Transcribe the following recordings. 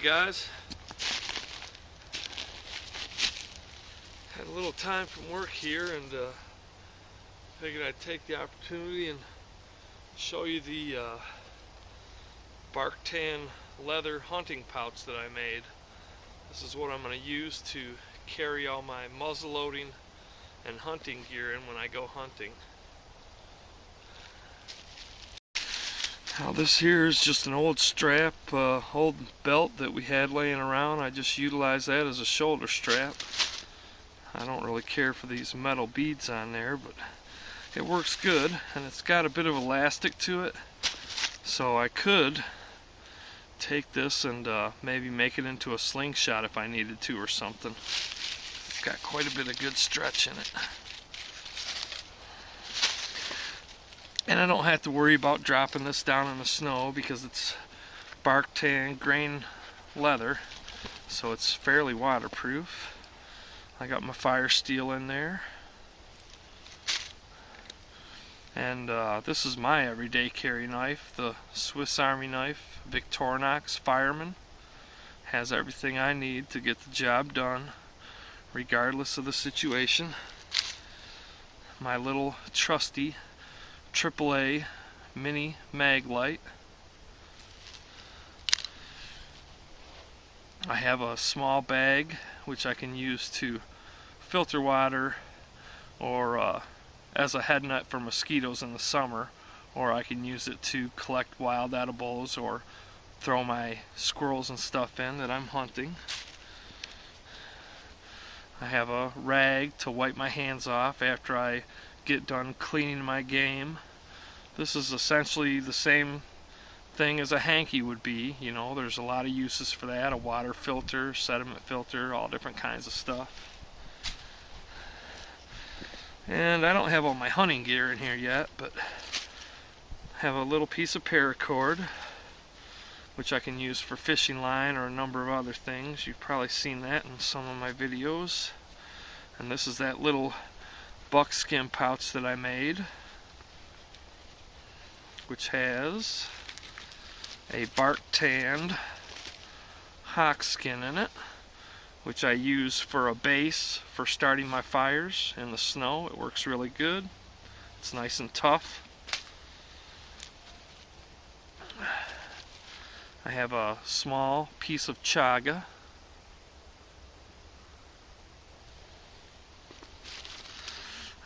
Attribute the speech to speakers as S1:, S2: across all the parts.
S1: guys. Had a little time from work here and figured I'd take the opportunity and show you the bark tan leather hunting pouch that I made. This is what I'm going to use to carry all my muzzle loading and hunting gear in when I go hunting. Now this here is just an old strap, old belt that we had laying around. I just utilize that as a shoulder strap. I don't really care for these metal beads on there, but it works good, and it's got a bit of elastic to it, so I could take this and maybe make it into a slingshot if I needed to or something. It's got quite a bit of good stretch in it. And I don't have to worry about dropping this down in the snow because it's bark tan grain leather, so it's fairly waterproof. I got my fire steel in there. And this is my everyday carry knife, the Swiss Army knife, Victorinox Fireman. Has everything I need to get the job done, regardless of the situation. My little trusty AAA mini mag light. I have a small bag which I can use to filter water or as a head net for mosquitoes in the summer, or I can use it to collect wild edibles or throw my squirrels and stuff in that I'm hunting. I have a rag to wipe my hands off after I get done cleaning my game. This is essentially the same thing as a hanky would be. You know, there's a lot of uses for that. A water filter, sediment filter, all different kinds of stuff. And I don't have all my hunting gear in here yet, but I have a little piece of paracord which I can use for fishing line or a number of other things. You've probably seen that in some of my videos. And this is that little buckskin pouch that I made, which has a bark tanned hawk skin in it, which I use for a base for starting my fires in the snow. It works really good. It's nice and tough. I have a small piece of chaga.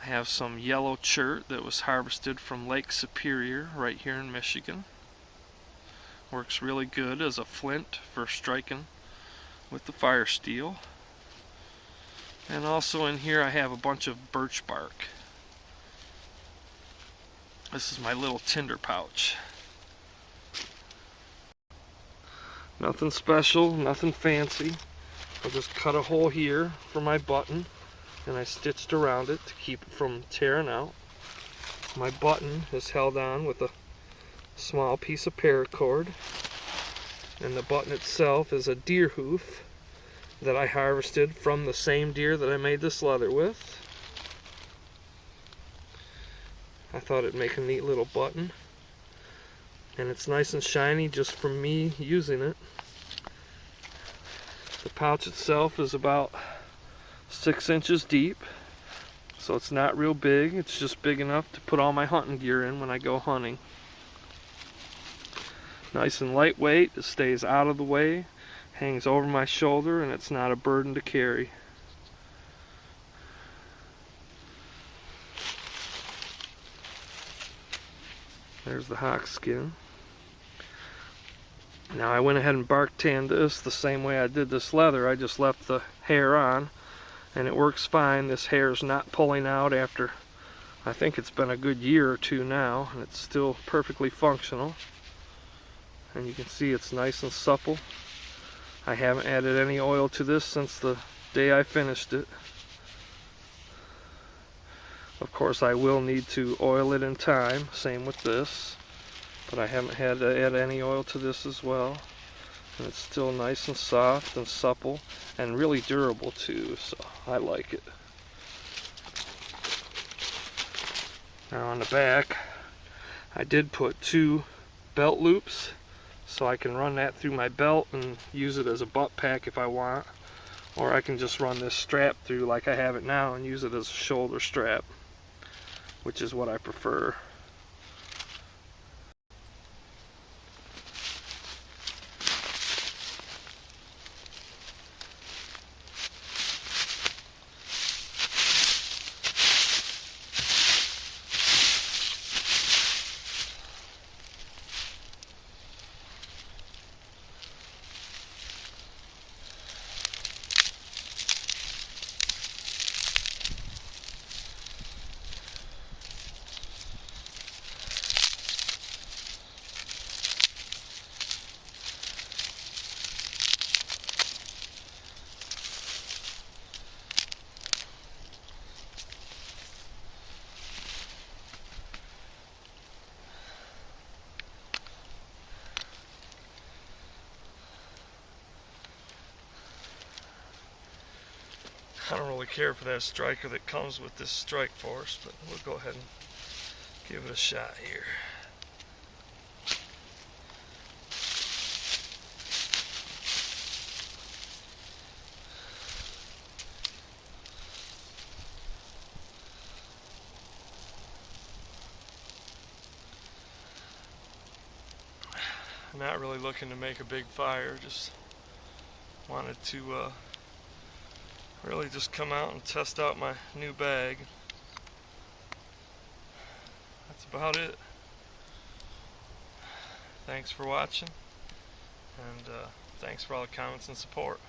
S1: I have some yellow chert that was harvested from Lake Superior right here in Michigan. Works really good as a flint for striking with the fire steel. And also in here I have a bunch of birch bark. This is my little tinder pouch. Nothing special, nothing fancy. I'll just cut a hole here for my button, and I stitched around it to keep it from tearing out. My button is held on with a small piece of paracord, and the button itself is a deer hoof that I harvested from the same deer that I made this leather with. I thought it'd make a neat little button, and it's nice and shiny just from me using it. The pouch itself is about 6 inches deep, so it's not real big. It's just big enough to put all my hunting gear in when I go hunting. Nice and lightweight, it stays out of the way, hangs over my shoulder, and it's not a burden to carry. There's the hawk skin. Now I went ahead and bark tanned this the same way I did this leather. I just left the hair on, and it works fine. This hair is not pulling out after, I think it's been a good year or two now, and it's still perfectly functional. And you can see it's nice and supple. I haven't added any oil to this since the day I finished it. Of course I will need to oil it in time, same with this, but I haven't had to add any oil to this as well. And it's still nice and soft and supple and really durable too, so I like it. Now on the back I did put 2 belt loops So I can run that through my belt and use it as a butt pack if I want, or I can just run this strap through like I have it now and use it as a shoulder strap, which is what I prefer. I don't really care for that striker that comes with this strike force, but we'll go ahead and give it a shot here. I'm not really looking to make a big fire, just wanted to really just come out and test out my new bag. That's about it. Thanks for watching, and thanks for all the comments and support.